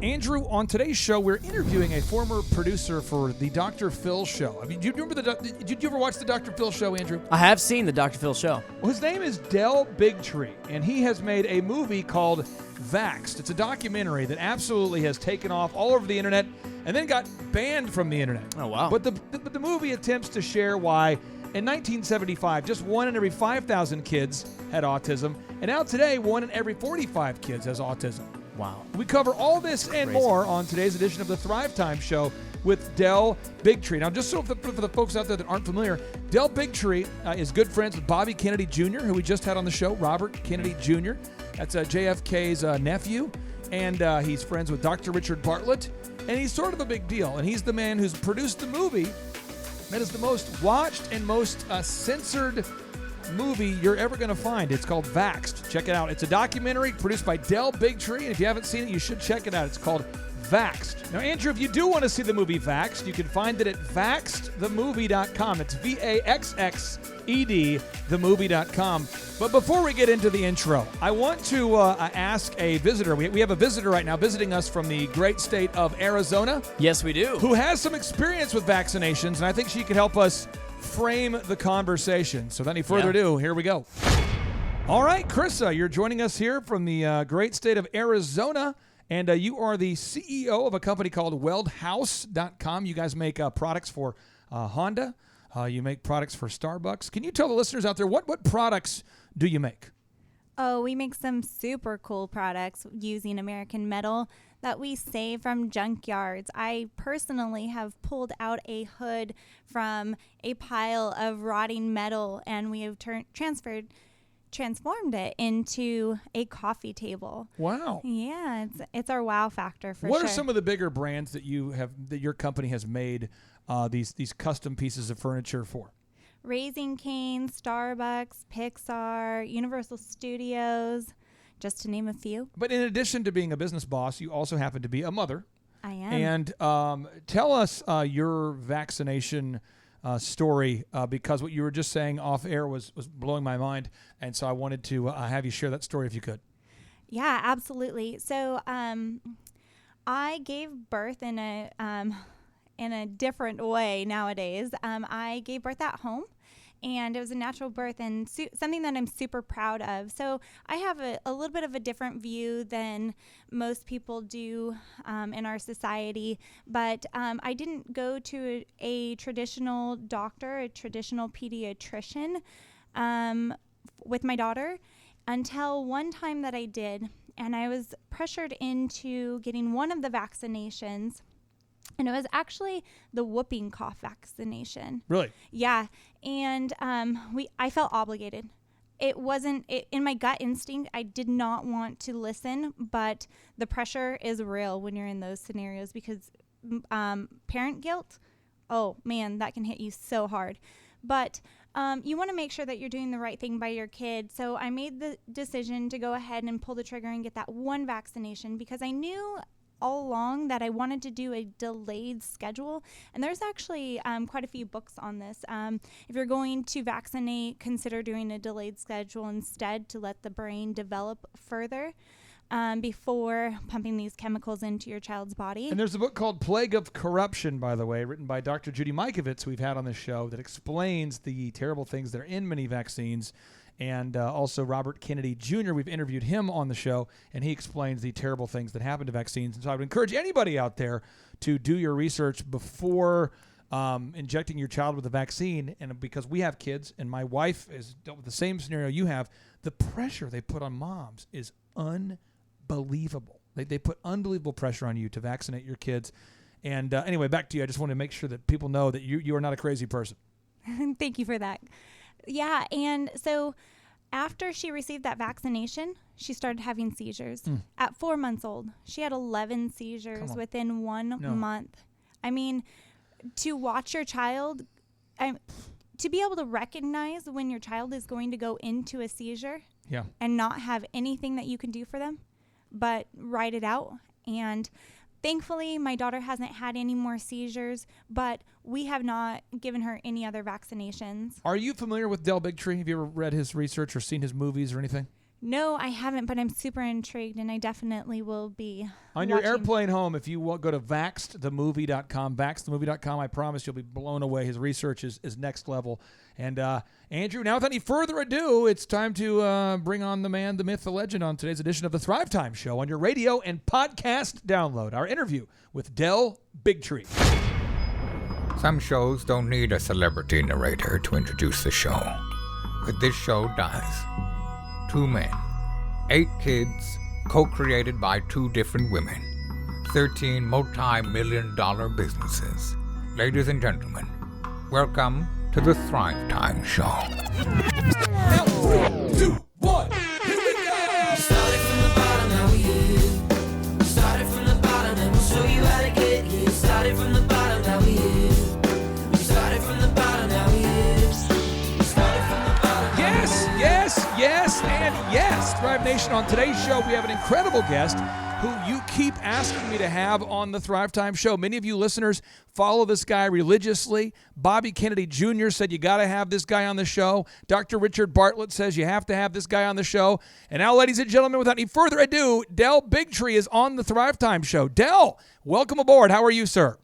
Andrew, on today's show, we're interviewing a former producer for the Dr. Phil show. I mean, do you remember did you ever watch the Dr. Phil show, Andrew? I have seen the Dr. Phil show. Well, his name is Del Bigtree, and he has made a movie called Vaxxed. It's a documentary that absolutely has taken off all over the internet and then got banned from the internet. Oh, wow. But the movie attempts to share why in 1975, just 1 in every 5,000 kids had autism, and now today, 1 in every 45 kids has autism. Wow. We cover all this and more on today's edition of the Thrive Time Show with Del Bigtree. Now, just so for the folks out there that aren't familiar, Del Bigtree is good friends with Bobby Kennedy Jr., who we just had on the show, Robert Kennedy Jr. That's JFK's nephew, and he's friends with Dr. Richard Bartlett, and he's sort of a big deal, and he's the man who's produced the movie that is the most watched and most censored movie you're ever going to find. It's called Vaxxed. Check it out. It's a documentary produced by Del Bigtree, and if you haven't seen it, you should check it out. It's called Vaxxed. Now, Andrew, if you do want to see the movie Vaxxed, you can find it at vaxxedthemovie.com. It's VAXXED, themovie.com. But before we get into the intro, I want to ask a visitor. We have a visitor right now visiting us from the great state of Arizona. Yes, we do. Who has some experience with vaccinations, and I think she could help us frame the conversation. So without any further ado, here we go. All right, Krissa, you're joining us here from the great state of Arizona, and you are the CEO of a company called weldhouse.com. You guys make products for Honda. You make products for Starbucks. Can you tell the listeners out there what products do you make? Oh, we make some super cool products using American metal that we save from junkyards. I personally have pulled out a hood from a pile of rotting metal, and we have transformed it into a coffee table. Wow. Yeah, it's our wow factor for sure. What are some of the bigger brands that your company has made these custom pieces of furniture for? Raising Cane, Starbucks, Pixar, Universal Studios, just to name a few. But in addition to being a business boss, you also happen to be a mother. I am. And tell us your vaccination story, because what you were just saying off air was blowing my mind. And so I wanted to have you share that story if you could. Yeah, absolutely. So I gave birth in a different way nowadays. I gave birth at home, and it was a natural birth and something that I'm super proud of. So I have a little bit of a different view than most people do in our society, but I didn't go to a traditional doctor, a traditional pediatrician with my daughter until one time that I did, and I was pressured into getting one of the vaccinations. And it was actually the whooping cough vaccination. Really? Yeah. And I felt obligated. It wasn't, in my gut instinct, I did not want to listen, but the pressure is real when you're in those scenarios because parent guilt, oh man, that can hit you so hard. But you want to make sure that you're doing the right thing by your kid. So I made the decision to go ahead and pull the trigger and get that one vaccination because I knew all along that I wanted to do a delayed schedule. And there's actually quite a few books on this. If you're going to vaccinate, consider doing a delayed schedule instead to let the brain develop further before pumping these chemicals into your child's body. And there's a book called Plague of Corruption, by the way, written by Dr. Judy Mikovits, who we've had on this show, that explains the terrible things that are in many vaccines. And also Robert Kennedy Jr., we've interviewed him on the show, and he explains the terrible things that happen to vaccines. And so I would encourage anybody out there to do your research before injecting your child with a vaccine. And because we have kids, and my wife has dealt with the same scenario you have, the pressure they put on moms is unbelievable. They put unbelievable pressure on you to vaccinate your kids. And anyway, back to you. I just want to make sure that people know that you are not a crazy person. Thank you for that. Yeah, and so after she received that vaccination, she started having seizures. At 4 months old, she had 11 seizures within 1 month. I mean, to watch your child, to be able to recognize when your child is going to go into a seizure and not have anything that you can do for them, but write it out. And thankfully, my daughter hasn't had any more seizures, but we have not given her any other vaccinations. Are you familiar with Del Bigtree? Have you ever read his research or seen his movies or anything? No, I haven't, but I'm super intrigued, and I definitely will be On your watching. airplane home, if you go to vaxedthemovie.com, vaxedthemovie.com, I promise you'll be blown away. His research is next level. And Andrew, now without any further ado, it's time to bring on the man, the myth, the legend on today's edition of the Thrive Time Show on your radio and podcast download. Our interview with Del Bigtree. Some shows don't need a celebrity narrator to introduce the show, but this show does. 2 men, 8 kids, co-created by 2 different women, 13 multi-million-dollar businesses. Ladies and gentlemen, welcome to the Thrive Time Show. Now, 3, 2, 1, here we go! Started from the bottom, now we here. Started from the bottom, and we'll show you how to get here. Started from the bottom, now we here. We started from the bottom, now we here. Started from the bottom. Yes, and yes. Thrive Nation, on today's show, we have an incredible guest who you keep asking me to have on the Thrive Time Show. Many of you listeners follow this guy religiously. Bobby Kennedy Jr. said you got to have this guy on the show. Dr. Richard Bartlett says you have to have this guy on the show. And now, ladies and gentlemen, without any further ado, Del Bigtree is on the Thrive Time Show. Del, welcome aboard. How are you, sir?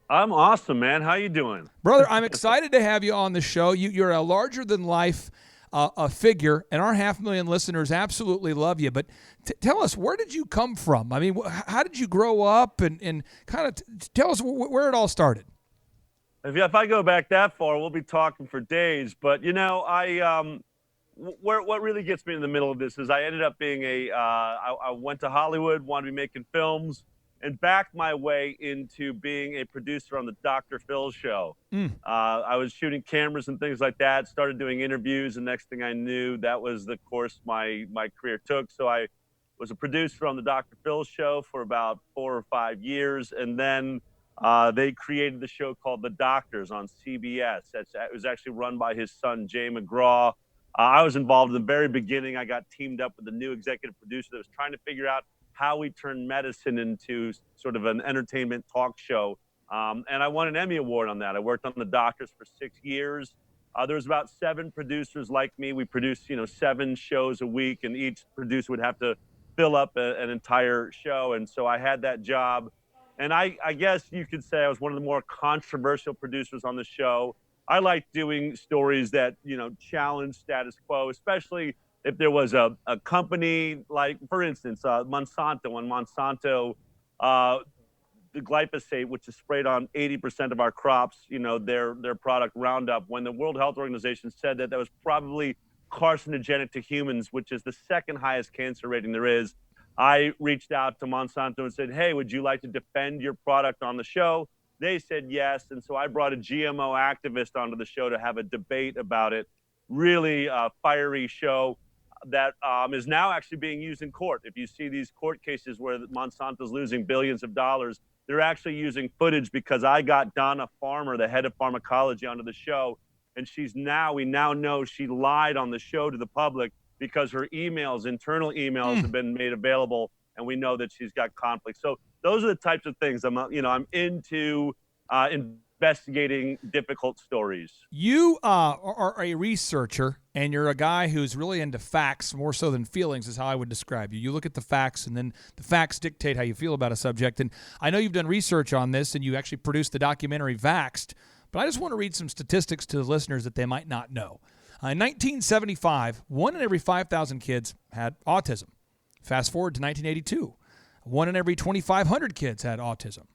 I'm awesome, man. How you doing? Brother, I'm excited to have you on the show. You're a larger-than-life a figure, and our 500,000 listeners absolutely love you. But tell us, where did you come from? I mean, how did you grow up, and kind of tell us where it all started. If I go back that far, we'll be talking for days. But, you know, what really gets me in the middle of this is I ended up being I went to Hollywood, wanted to be making films, and backed my way into being a producer on the Dr. Phil show. I was shooting cameras and things like that, started doing interviews, and next thing I knew, that was the course my career took. So I was a producer on the Dr. Phil show for about 4 or 5 years, and then they created the show called The Doctors on CBS. It was actually run by his son, Jay McGraw. I was involved in the very beginning. I got teamed up with a new executive producer that was trying to figure out how we turn medicine into sort of an entertainment talk show. And I won an Emmy Award on that. I worked on The Doctors for 6 years. There was about 7 producers like me. We produced, 7 shows a week, and each producer would have to fill up an entire show. And so I had that job. And I guess you could say I was one of the more controversial producers on the show. I like doing stories that, challenge status quo, especially if there was a company like, for instance, Monsanto. When Monsanto, the glyphosate, which is sprayed on 80% of our crops, their product Roundup, when the World Health Organization said that was probably carcinogenic to humans, which is the second highest cancer rating there is, I reached out to Monsanto and said, hey, would you like to defend your product on the show? They said yes. And so I brought a GMO activist onto the show to have a debate about it. Really fiery show that is now actually being used in court. If you see these court cases where Monsanto's losing billions of dollars, they're actually using footage because I got Donna Farmer, the head of pharmacology, onto the show. And we now know she lied on the show to the public because her emails, internal emails, have been made available, and we know that she's got conflict. So those are the types of things I'm into investigating difficult stories. You are a researcher, and you're a guy who's really into facts more so than feelings, is how I would describe you. You look at the facts, and then the facts dictate how you feel about a subject. And I know you've done research on this, and you actually produced the documentary Vaxxed, but I just want to read some statistics to the listeners that they might not know. In 1975, 1 in every 5,000 kids had autism. Fast forward to 1982, 1 in every 2,500 kids had autism.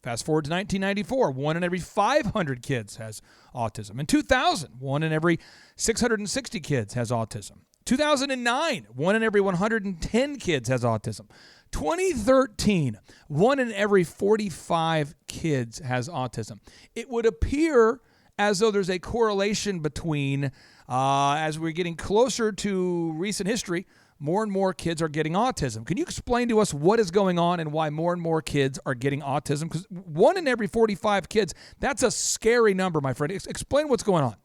Fast forward to 1994, 1 in every 500 kids has autism. In 2000, 1 in every 660 kids has autism. 2009, 1 in every 110 kids has autism. 2013, 1 in every 45 kids has autism. It would appear as though there's a correlation between, as we're getting closer to recent history, more and more kids are getting autism. Can you explain to us what is going on and why more and more kids are getting autism? Because 1 in every 45 kids, that's a scary number, my friend. Explain what's going on.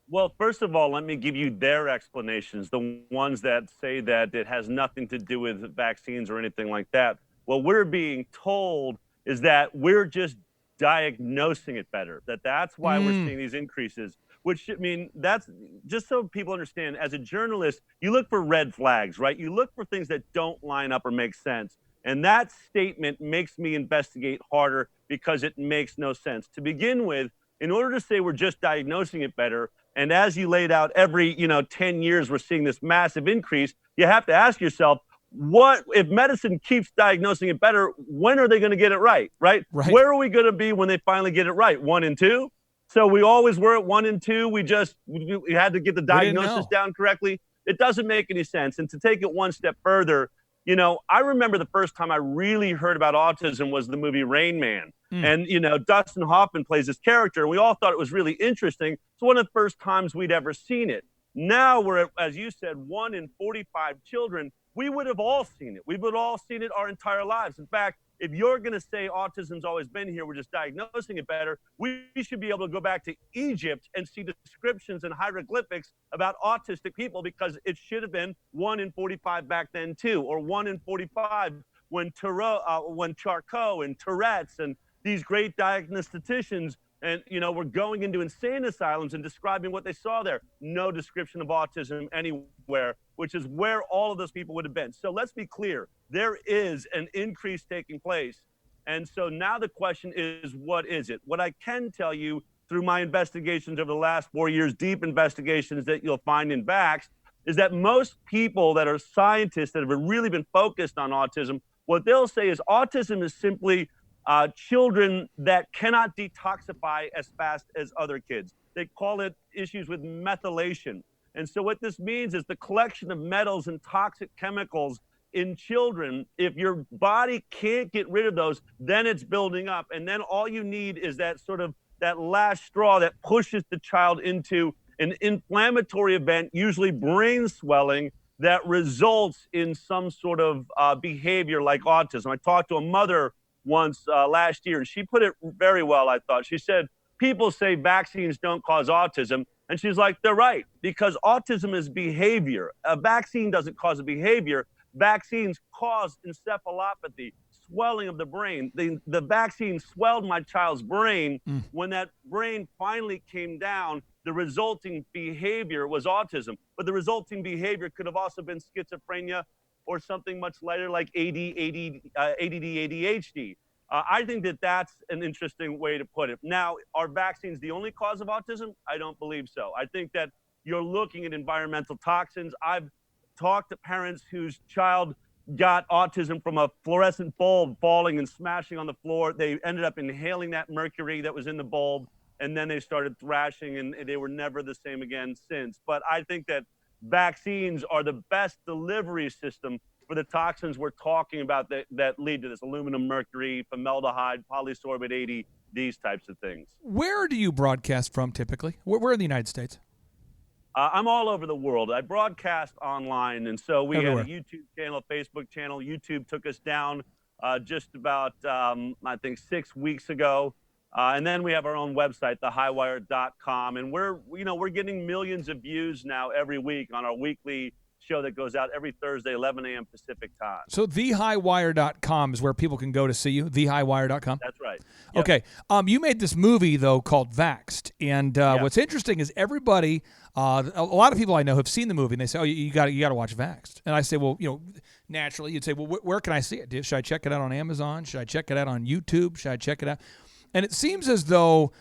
Well, first of all, let me give you their explanations, the ones that say that it has nothing to do with vaccines or anything like that. What we're being told is that we're just diagnosing it better, that's why we're seeing these increases. which, I mean, that's just so people understand, as a journalist, you look for red flags, right? You look for things that don't line up or make sense. And that statement makes me investigate harder because it makes no sense. To begin with, in order to say we're just diagnosing it better, and as you laid out, every 10 years we're seeing this massive increase, you have to ask yourself, what if medicine keeps diagnosing it better, when are they going to get it right? Right? Where are we going to be when they finally get it right? 1 and 2? So we always were at 1 and 2. We had to get the diagnosis down correctly. It doesn't make any sense. And to take it one step further, I remember the first time I really heard about autism was the movie Rain Man. And, Dustin Hoffman plays this character. And we all thought it was really interesting. It's one of the first times we'd ever seen it. Now we're at, as you said, 1 in 45 children. We would have all seen it. We would have all seen it our entire lives. In fact, if you're going to say autism's always been here, we're just diagnosing it better, we should be able to go back to Egypt and see descriptions and hieroglyphics about autistic people, because it should have been 1 in 45 back then too, or 1 in 45 when Charcot and Tourette's and these great diagnosticians and, we're going into insane asylums and describing what they saw there. No description of autism anywhere, which is where all of those people would have been. So let's be clear. There is an increase taking place. And so now the question is, what is it? What I can tell you through my investigations over the last 4 years, deep investigations that you'll find in Vaxxed, is that most people that are scientists that have really been focused on autism, what they'll say is autism is simply children that cannot detoxify as fast as other kids. They call it issues with methylation. And so what this means is the collection of metals and toxic chemicals in children. If your body can't get rid of those, then it's building up. And then all you need is that last straw that pushes the child into an inflammatory event, usually brain swelling, that results in some sort of behavior like autism. I talked to a mother once last year, and she put it very well, I thought. She said, people say vaccines don't cause autism. And she's like, they're right, because autism is behavior. A vaccine doesn't cause a behavior. Vaccines cause encephalopathy, swelling of the brain. The vaccine swelled my child's brain. When that brain finally came down, the resulting behavior was autism. But the resulting behavior could have also been schizophrenia or something much lighter like ADD, ADHD. I think that that's an interesting way to put it. Now, are vaccines the only cause of autism? I don't believe so. I think that you're looking at environmental toxins. I've talked to parents whose child got autism from a fluorescent bulb falling and smashing on the floor. They ended up inhaling that mercury that was in the bulb, and then they started thrashing, and they were never the same again since. But I think that vaccines are the best delivery system for the toxins we're talking about that lead to this: aluminum, mercury, formaldehyde, polysorbate 80, these types of things. Where do you broadcast from typically? Where in the United States? I'm all over the world. I broadcast online, and so we Everywhere. had a YouTube channel, a Facebook channel. YouTube took us down just about, I think, 6 weeks ago. And then we have our own website, thehighwire.com, and we're getting millions of views now every week on our weekly show that goes out every Thursday, 11 a.m. Pacific time. So thehighwire.com is where people can go to see you, thehighwire.com? That's right. Yep. Okay. You made this movie, though, called Vaxxed, and what's interesting is everybody, a lot of people I know have seen the movie, and they say, oh, you got to watch Vaxxed. And I say, well, naturally, you'd say, well, where can I see it? Should I check it out on Amazon? Should I check it out on YouTube? Should I check it out? And it seems as though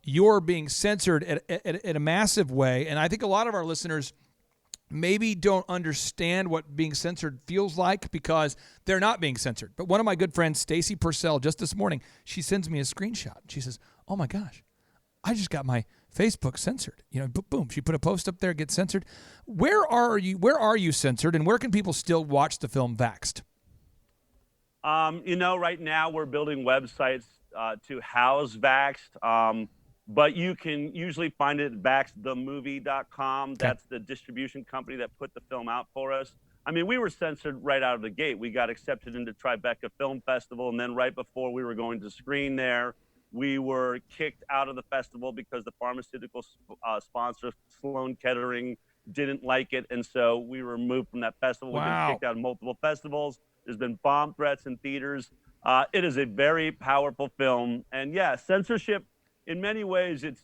you're being censored at a massive way. And I think a lot of our listeners maybe don't understand what being censored feels like because they're not being censored. But one of my good friends, Stacy Purcell, just this morning, she sends me a screenshot. She says, oh, my gosh, I just got my Facebook censored. Boom. She put a post up there, gets censored. Where are you censored, and where can people still watch the film Vaxxed? Right now we're building websites to house Vaxxed, but you can usually find it at vaxxedthemovie.com. That's the distribution company that put the film out for us. I mean, we were censored right out of the gate. We got accepted into Tribeca Film Festival, and then right before we were going to screen there, we were kicked out of the festival because the pharmaceutical sponsor, Sloan Kettering, didn't like it, and so we were removed from that festival. Wow. We've been kicked out of multiple festivals. There's been bomb threats in theaters. It is a very powerful film. And yeah, censorship in many ways, it's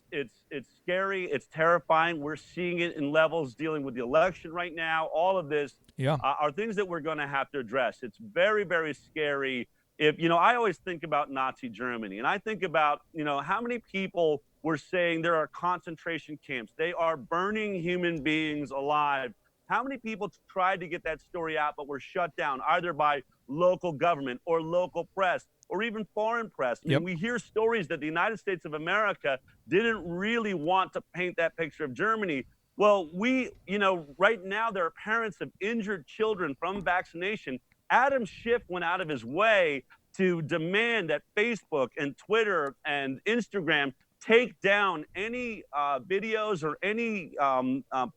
scary. It's terrifying. We're seeing it in levels dealing with the election right now. All of this are things that we're going to have to address. It's very, very scary. If, I always think about Nazi Germany, and I think about, how many people were saying there are concentration camps. They are burning human beings alive. How many people tried to get that story out but were shut down either by local government or local press or even foreign press? I mean, we hear stories that the United States of America didn't really want to paint that picture of Germany. Well, right now there are parents of injured children from vaccination. Adam Schiff went out of his way to demand that Facebook and Twitter and Instagram take down any videos or any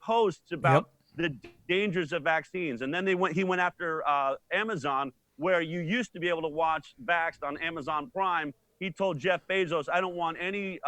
posts about the dangers of vaccines. And then he went after Amazon, where you used to be able to watch Vaxxed on Amazon Prime. He told Jeff Bezos, I don't want any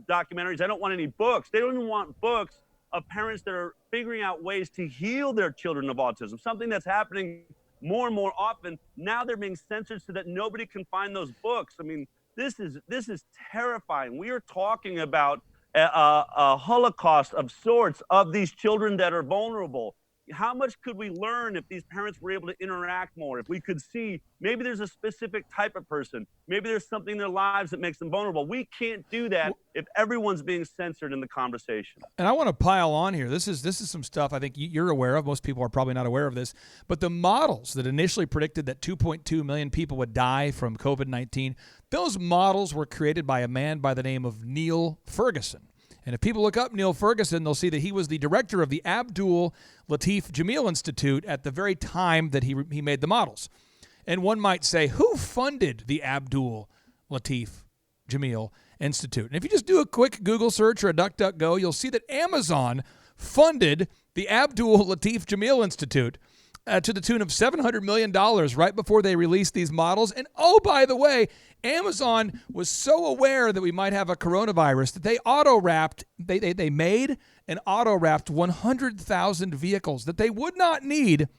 documentaries. I don't want any books. They don't even want books of parents that are figuring out ways to heal their children of autism, something that's happening more and more often. Now they're being censored so that nobody can find those books. I mean, this is terrifying. We are talking about a holocaust of sorts of these children that are vulnerable. How much could we learn if these parents were able to interact more? If we could see maybe there's a specific type of person, maybe there's something in their lives that makes them vulnerable. We can't do that if everyone's being censored in the conversation. And I want to pile on here. This is some stuff I think you're aware of. Most people are probably not aware of this. But the models that initially predicted that 2.2 million people would die from COVID-19, those models were created by a man by the name of Neil Ferguson. And if people look up Neil Ferguson, they'll see that he was the director of the Abdul Latif Jameel Institute at the very time that he made the models. And one might say, who funded the Abdul Latif Jameel Institute? And if you just do a quick Google search or a DuckDuckGo, you'll see that Amazon funded the Abdul Latif Jameel Institute to the tune of $700 million right before they released these models. And oh, by the way, Amazon was so aware that we might have a coronavirus that they auto-wrapped, they made and auto-wrapped 100,000 vehicles that they would not need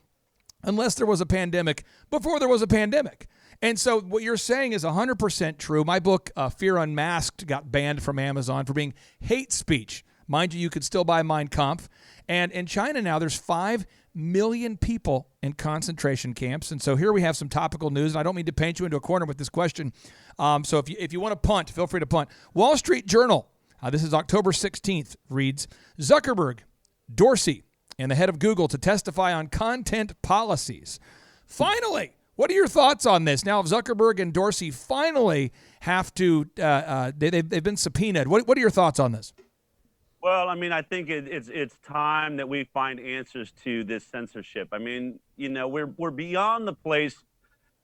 unless there was a pandemic before there was a pandemic. And so what you're saying is 100% true. My book, Fear Unmasked, got banned from Amazon for being hate speech. Mind you, you could still buy Mein Kampf. And in China now, there's 5 million people in concentration camps. And so here we have some topical news. And I don't mean to paint you into a corner with this question. So if you want to punt, feel free to punt. Wall Street Journal, this is October 16th, reads, Zuckerberg, Dorsey, and the head of Google to testify on content policies. Finally, what are your thoughts on this? Now, if Zuckerberg and Dorsey finally have to, they've been subpoenaed. What are your thoughts on this? Well, I mean, I think it's time that we find answers to this censorship. I mean, we're beyond the place.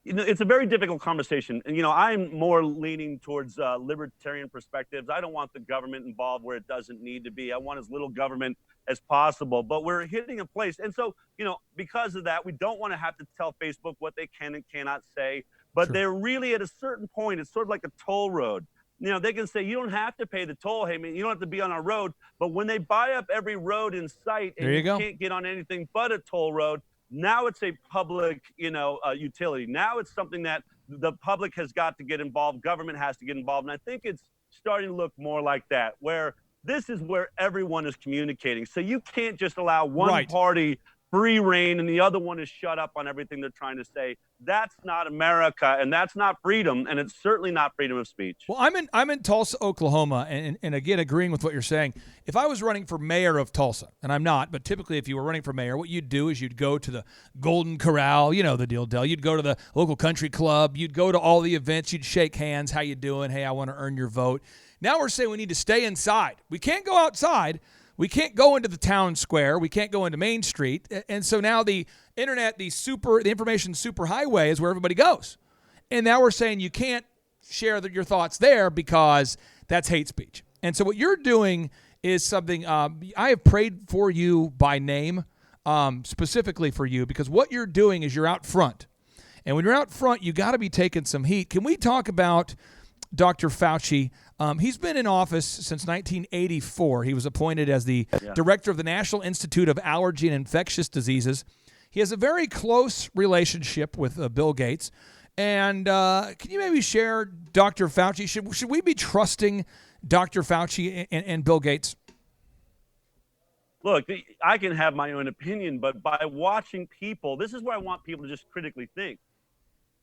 It's a very difficult conversation. And, I'm more leaning towards libertarian perspectives. I don't want the government involved where it doesn't need to be. I want as little government as possible. But we're hitting a place. And so, because of that, we don't want to have to tell Facebook what they can and cannot say. But they're really at a certain point, it's sort of like a toll road. They can say, you don't have to pay the toll. Hey, man, you don't have to be on our road. But when they buy up every road in sight and you can't get on anything but a toll road, now it's a public, utility. Now it's something that the public has got to get involved. Government has to get involved. And I think it's starting to look more like that, where this is where everyone is communicating. So you can't just allow one party free reign and the other one is shut up on everything they're trying to say. That's not America, and that's not freedom, and it's certainly not freedom of speech. Well, I'm in Tulsa, Oklahoma, and again, agreeing with what you're saying. If I was running for mayor of Tulsa, and I'm not, but typically if you were running for mayor, what you'd do is you'd go to the Golden Corral, you know the deal, Del. You'd go to the local country club. You'd go to all the events. You'd shake hands. How you doing? Hey, I want to earn your vote. Now we're saying we need to stay inside. We can't go outside. We can't go into the town square. We can't go into Main Street. And so now the internet, the information superhighway is where everybody goes. And now we're saying you can't share your thoughts there because that's hate speech. And so what you're doing is something I have prayed for you by name, specifically for you, because what you're doing is you're out front. And when you're out front, you got to be taking some heat. Can we talk about Dr. Fauci? He's been in office since 1984. He was appointed as the director of the National Institute of Allergy and Infectious Diseases. He has a very close relationship with Bill Gates. And can you maybe share, Dr. Fauci, should we be trusting Dr. Fauci and Bill Gates? Look, I can have my own opinion, but by watching people, this is where I want people to just critically think.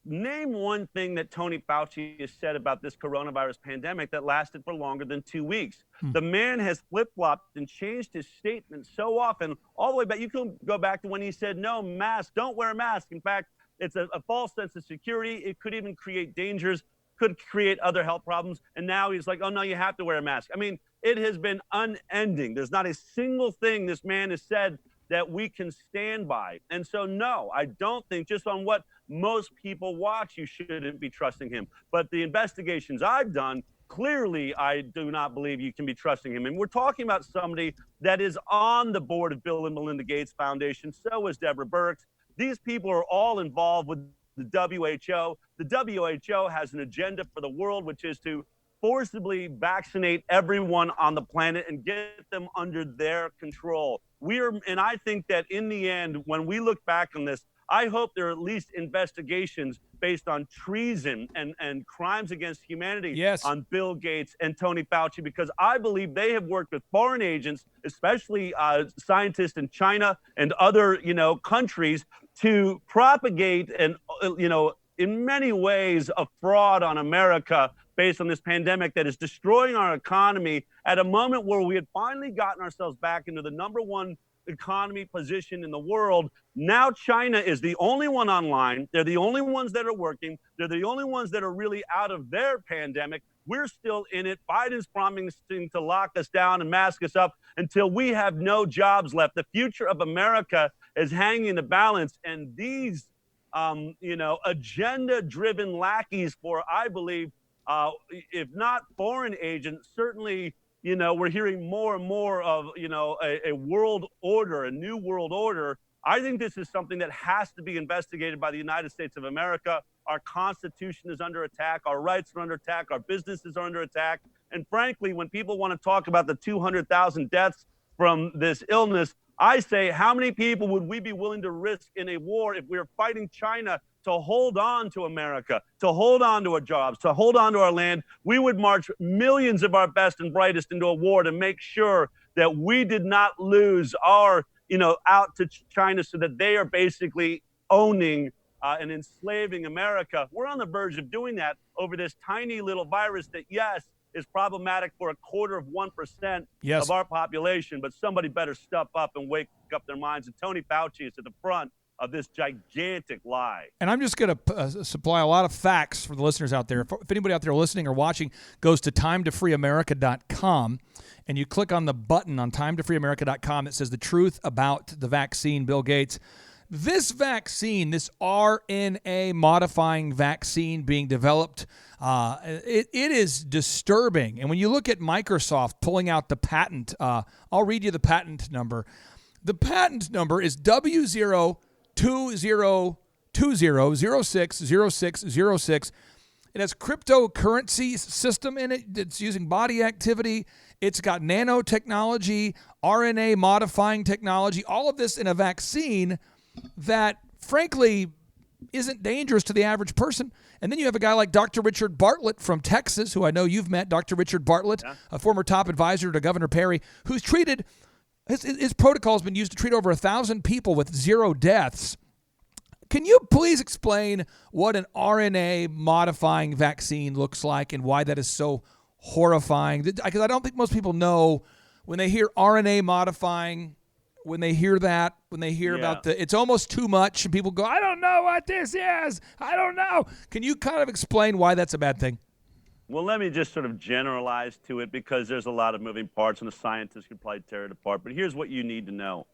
Name one thing that Tony Fauci has said about this coronavirus pandemic that lasted for longer than 2 weeks. The man has flip-flopped and changed his statements so often, all the way back. You can go back to when he said, no, mask, don't wear a mask. In fact, it's a false sense of security. It could even create dangers, could create other health problems. And now he's like, oh, no, you have to wear a mask. I mean, it has been unending. There's not a single thing this man has said that we can stand by. And so, no, I don't think, just on what most people watch, you shouldn't be trusting him. But the investigations I've done, clearly, I do not believe you can be trusting him. And we're talking about somebody that is on the board of Bill and Melinda Gates Foundation. So is Deborah Birx. These people are all involved with the WHO. The WHO has an agenda for the world, which is to forcibly vaccinate everyone on the planet and get them under their control. And I think that in the end, when we look back on this, I hope there are at least investigations based on treason and crimes against humanity on Bill Gates and Tony Fauci, because I believe they have worked with foreign agents, especially scientists in China and other, countries, to propagate and, in many ways, a fraud on America based on this pandemic that is destroying our economy at a moment where we had finally gotten ourselves back into the #1 economy position in the world. Now China is the only one online. They're the only ones that are working. They're the only ones that are really out of their pandemic. We're still in it. Biden's promising to lock us down and mask us up until we have no jobs left. The future of America is hanging in the balance. And these, agenda-driven lackeys for, I believe, if not foreign agents, certainly, we're hearing more and more of, a world order, a new world order. I think this is something that has to be investigated by the United States of America. Our Constitution is under attack. Our rights are under attack. Our businesses are under attack. And frankly, when people want to talk about the 200,000 deaths from this illness, I say, how many people would we be willing to risk in a war if we were fighting China to hold on to America, to hold on to our jobs, to hold on to our land? We would march millions of our best and brightest into a war to make sure that we did not lose our, out to China, so that they are basically owning and enslaving America. We're on the verge of doing that over this tiny little virus that, yes, is problematic for 1/4% of our population, but somebody better step up and wake up their minds. And Tony Fauci is at the front of this gigantic lie. And I'm just going to supply a lot of facts for the listeners out there. If anybody out there listening or watching goes to timetofreeamerica.com and you click on the button on timetofreeamerica.com that says the truth about the vaccine, Bill Gates, this vaccine, this RNA modifying vaccine being developed, it is disturbing. And when you look at Microsoft pulling out the patent, I'll read you the patent number. The patent number is W02020060606. It has cryptocurrency system in it. It's using body activity. It's got nanotechnology, RNA modifying technology, all of this in a vaccine that, frankly, isn't dangerous to the average person. And then you have a guy like Dr. Richard Bartlett from Texas, who I know you've met, Dr. Richard Bartlett, a former top advisor to Governor Perry, who's treated, his protocol has been used to treat over 1,000 people with 0 deaths. Can you please explain what an RNA modifying vaccine looks like and why that is so horrifying? Because I don't think most people know when they hear RNA modifying, when they hear about it's almost too much, and people go, I don't know what this is. I don't know. Can you kind of explain why that's a bad thing? Well, let me just sort of generalize to it, because there's a lot of moving parts and the scientists could probably tear it apart. But here's what you need to know.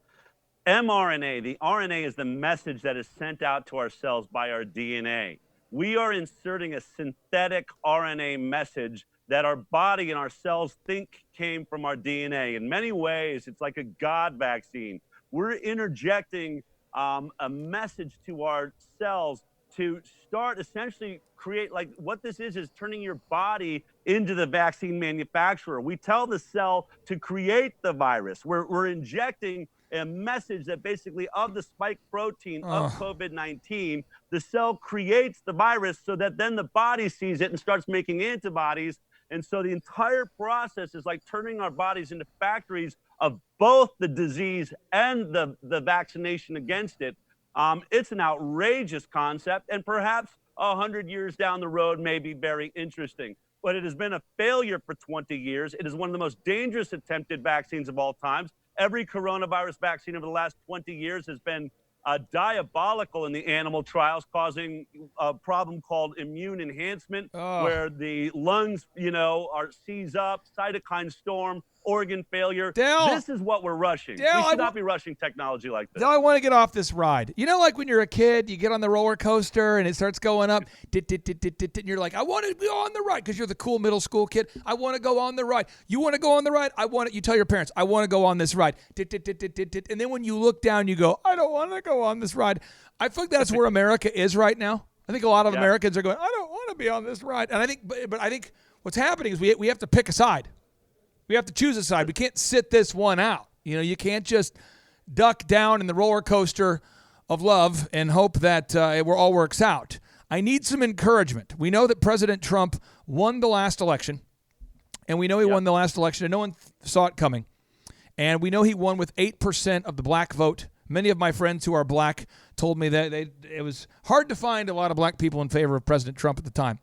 mRNA, the RNA is the message that is sent out to our cells by our DNA. We are inserting a synthetic RNA message that our body and our cells think came from our DNA. In many ways, it's like a God vaccine. We're interjecting a message to our cells to start essentially create, like what this is turning your body into the vaccine manufacturer. We tell the cell to create the virus. We're injecting a message that basically of the spike protein of COVID-19, the cell creates the virus so that then the body sees it and starts making antibodies. And so the entire process is like turning our bodies into factories of both the disease and the vaccination against it. It's an outrageous concept, and perhaps 100 years down the road may be very interesting. But it has been a failure for 20 years. It is one of the most dangerous attempted vaccines of all times. Every coronavirus vaccine over the last 20 years has been diabolical in the animal trials, causing a problem called immune enhancement, where the lungs, are seize up, cytokine storm, organ failure. Dale, this is what we're rushing. Dale, we should not be rushing technology like this. Dale, I want to get off this ride. Like when you're a kid, you get on the roller coaster and it starts going up, and you're like, I want to go on the ride because you're the cool middle school kid. I want to go on the ride. You want to go on the ride? You tell your parents, I want to go on this ride. And then when you look down, you go, I don't want to go on this ride. I think that's where America is right now. I think a lot of Americans are going, I don't want to be on this ride. And I think, but I think what's happening is we have to pick a side. We have to choose a side. We can't sit this one out. You can't just duck down in the roller coaster of love and hope that it all works out. I need some encouragement. We know that President Trump won the last election, and we know he won the last election, and no one saw it coming. And we know he won with 8% of the black vote. Many of my friends who are black told me that it was hard to find a lot of black people in favor of President Trump at the time.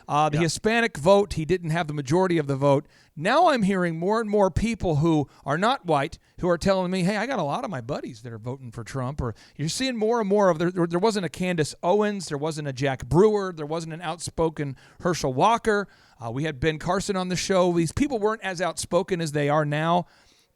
The Hispanic vote, he didn't have the majority of the vote. Now I'm hearing more and more people who are not white who are telling me, hey, I got a lot of my buddies that are voting for Trump. Or you're seeing more and more of there wasn't a Candace Owens, there wasn't a Jack Brewer, there wasn't an outspoken Herschel Walker. We had Ben Carson on the show. These people weren't as outspoken as they are now.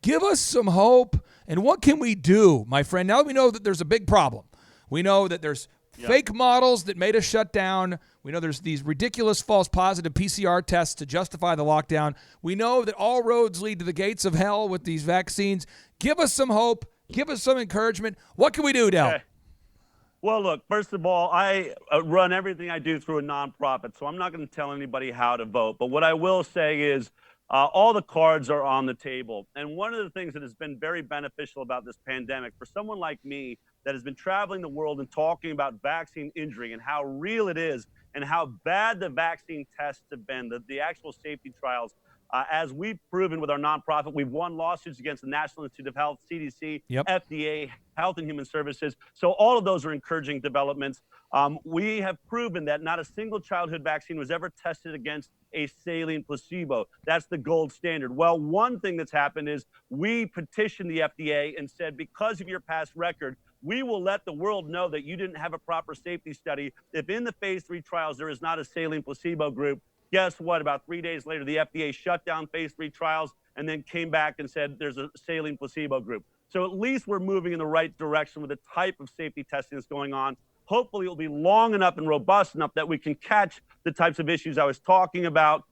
Give us some hope. And what can we do, my friend? Now that we know that there's a big problem. We know that there's fake models that made us shut down. We know there's these ridiculous false positive PCR tests to justify the lockdown. We know that all roads lead to the gates of hell with these vaccines. Give us some hope. Give us some encouragement. What can we do, Del? Okay. Well, look, first of all, I run everything I do through a nonprofit, so I'm not going to tell anybody how to vote. But what I will say is all the cards are on the table. And one of the things that has been very beneficial about this pandemic for someone like me that has been traveling the world and talking about vaccine injury and how real it is and how bad the vaccine tests have been, the actual safety trials, as we've proven with our nonprofit, we've won lawsuits against the National Institute of Health, CDC, FDA, Health and Human Services. So all of those are encouraging developments. We have proven that not a single childhood vaccine was ever tested against a saline placebo. That's the gold standard. Well, one thing that's happened is we petitioned the FDA and said, because of your past record, we will let the world know that you didn't have a proper safety study. If in the phase 3 trials there is not a saline placebo group, guess what? About 3 days later, the FDA shut down phase 3 trials and then came back and said there's a saline placebo group. So at least we're moving in the right direction with the type of safety testing that's going on. Hopefully it'll be long enough and robust enough that we can catch the types of issues I was talking about,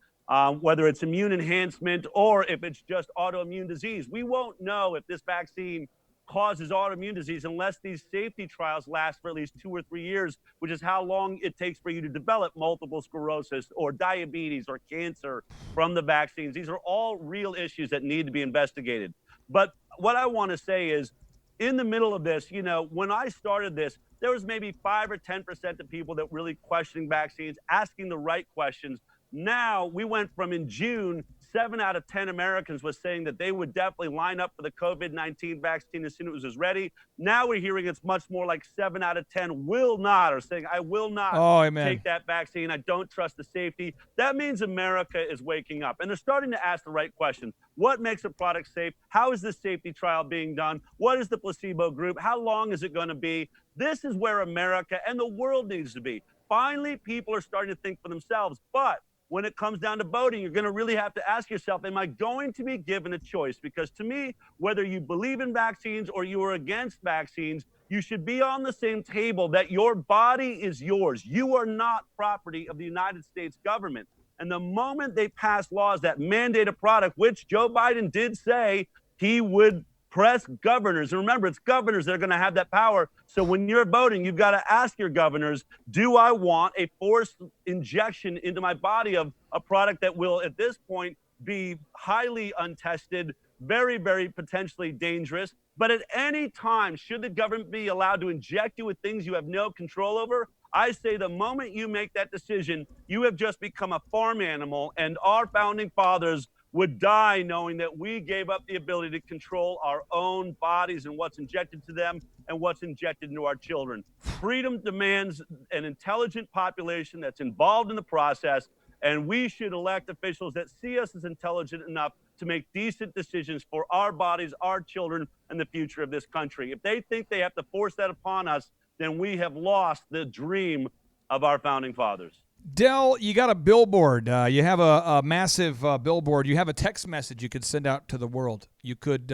whether it's immune enhancement or if it's just autoimmune disease. We won't know if this vaccine causes autoimmune disease unless these safety trials last for at least 2 or 3 years, which is how long it takes for you to develop multiple sclerosis or diabetes or cancer from the vaccines. These are all real issues that need to be investigated. But what I want to say is, in the middle of this, when I started this, there was maybe 5 or 10% of people that really questioning vaccines, asking the right questions. Now we went from in June, 7 out of 10 Americans was saying that they would definitely line up for the COVID-19 vaccine as soon as it was ready. Now we're hearing it's much more like 7 out of 10 will not, or saying, I will not take that vaccine. I don't trust the safety. That means America is waking up. And they're starting to ask the right questions. What makes a product safe? How is this safety trial being done? What is the placebo group? How long is it going to be? This is where America and the world needs to be. Finally, people are starting to think for themselves. But when it comes down to voting, you're going to really have to ask yourself, am I going to be given a choice? Because to me, whether you believe in vaccines or you are against vaccines, you should be on the same table that your body is yours. You are not property of the United States government. And the moment they pass laws that mandate a product, which Joe Biden did say he would press governors. And remember, it's governors that are going to have that power. So when you're voting, you've got to ask your governors, do I want a forced injection into my body of a product that will, at this point, be highly untested, very, very potentially dangerous. But at any time, should the government be allowed to inject you with things you have no control over? I say the moment you make that decision, you have just become a farm animal, and our founding fathers would die knowing that we gave up the ability to control our own bodies and what's injected to them and what's injected into our children. Freedom demands an intelligent population that's involved in the process, and we should elect officials that see us as intelligent enough to make decent decisions for our bodies, our children, and the future of this country. If they think they have to force that upon us, then we have lost the dream of our founding fathers. Del, you got a billboard. You have a massive billboard. You have a text message you could send out to the world. You could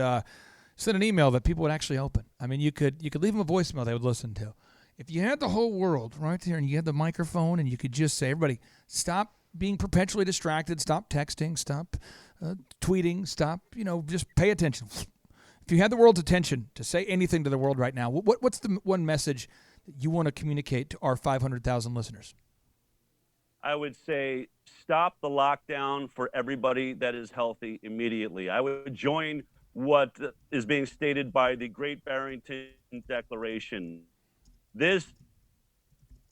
send an email that people would actually open. I mean, you could leave them a voicemail they would listen to. If you had the whole world right there and you had the microphone and you could just say, everybody, stop being perpetually distracted, stop texting, stop tweeting, stop, just pay attention. If you had the world's attention to say anything to the world right now, what's the one message that you want to communicate to our 500,000 listeners? I would say stop the lockdown for everybody that is healthy immediately. I would join what is being stated by the Great Barrington Declaration. This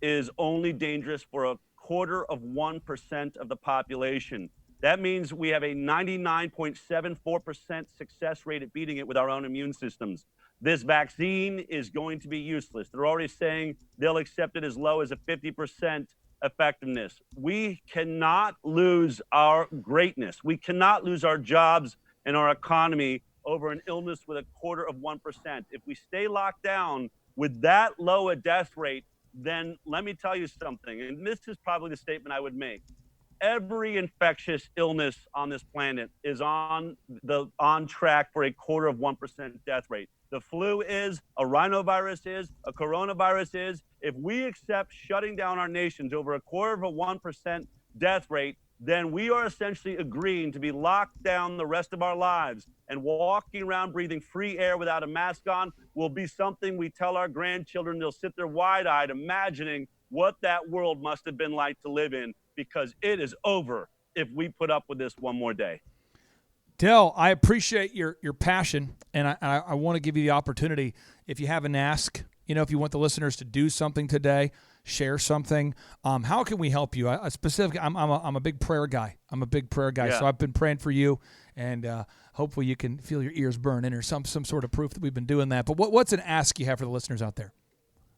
is only dangerous for 0.25% of the population. That means we have a 99.74% success rate at beating it with our own immune systems. This vaccine is going to be useless. They're already saying they'll accept it as low as a 50% effectiveness. We cannot lose our greatness. We cannot lose our jobs and our economy over an illness with 0.25%. If we stay locked down with that low a death rate, then let me tell you something, and this is probably the statement I would make. Every infectious illness on this planet is on track for a 0.25% death rate. The flu is, a rhinovirus is, a coronavirus is. If we accept shutting down our nations over a 0.25% death rate, then we are essentially agreeing to be locked down the rest of our lives. And walking around breathing free air without a mask on will be something we tell our grandchildren. They'll sit there wide-eyed imagining what that world must have been like to live in, because it is over if we put up with this one more day. Del, I appreciate your passion, and I want to give you the opportunity, if you have an ask, if you want the listeners to do something today, share something. How can we help you? Specifically, I'm a big prayer guy. Yeah. So I've been praying for you, and hopefully you can feel your ears burning or some sort of proof that we've been doing that. But what's an ask you have for the listeners out there?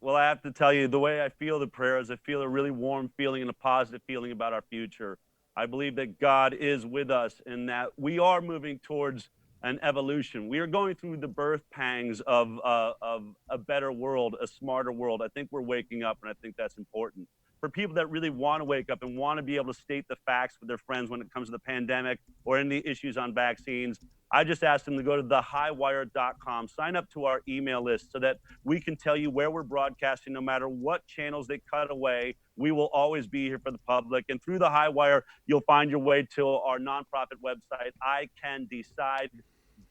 Well, I have to tell you, the way I feel the prayers, I feel a really warm feeling and a positive feeling about our future. I believe that God is with us and that we are moving towards an evolution. We are going through the birth pangs of a better world, a smarter world. I think we're waking up, and I think that's important. For people that really want to wake up and want to be able to state the facts with their friends when it comes to the pandemic or any issues on vaccines, I just asked them to go to thehighwire.com, sign up to our email list so that we can tell you where we're broadcasting, no matter what channels they cut away. We will always be here for the public. And through the High Wire, you'll find your way to our nonprofit website,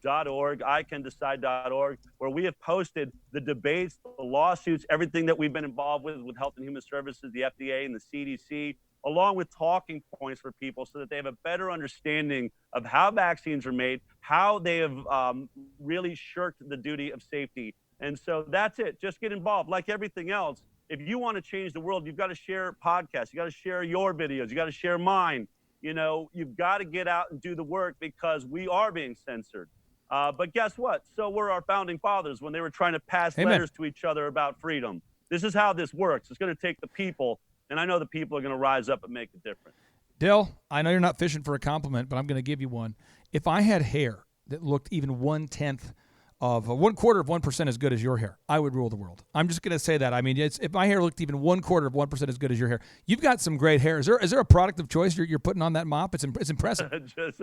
iCanDecide.org, where we have posted the debates, the lawsuits, everything that we've been involved with Health and Human Services, the FDA, and the CDC, along with talking points for people so that they have a better understanding of how vaccines are made, how they have really shirked the duty of safety. And so that's it. Just get involved. Like everything else, if you want to change the world, you've got to share podcasts. You got to share your videos. You got to share mine. You've got to get out and do the work, because we are being censored. But guess what? So were our founding fathers when they were trying to pass letters to each other about freedom. This is how this works. It's going to take the people. And I know the people are going to rise up and make a difference. Del, I know you're not fishing for a compliment, but I'm going to give you one. If I had hair that looked even 1/10 of 1/4 of 1% as good as your hair, I would rule the world. I'm just going to say that. I mean, if my hair looked even 1/4 of 1% as good as your hair, you've got some great hair. Is there a product of choice you're putting on that mop? It's impressive. Just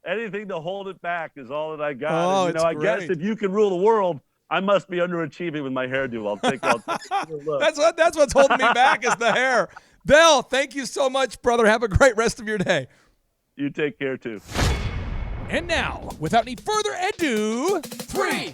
anything to hold it back is all that I got. Oh, and, it's I great. guess if you can rule the world, I must be underachieving with my hairdo. I'll take a look. That's what's holding me back is the hair. Del, thank you so much, brother. Have a great rest of your day. You take care, too. And now, without any further ado, 3,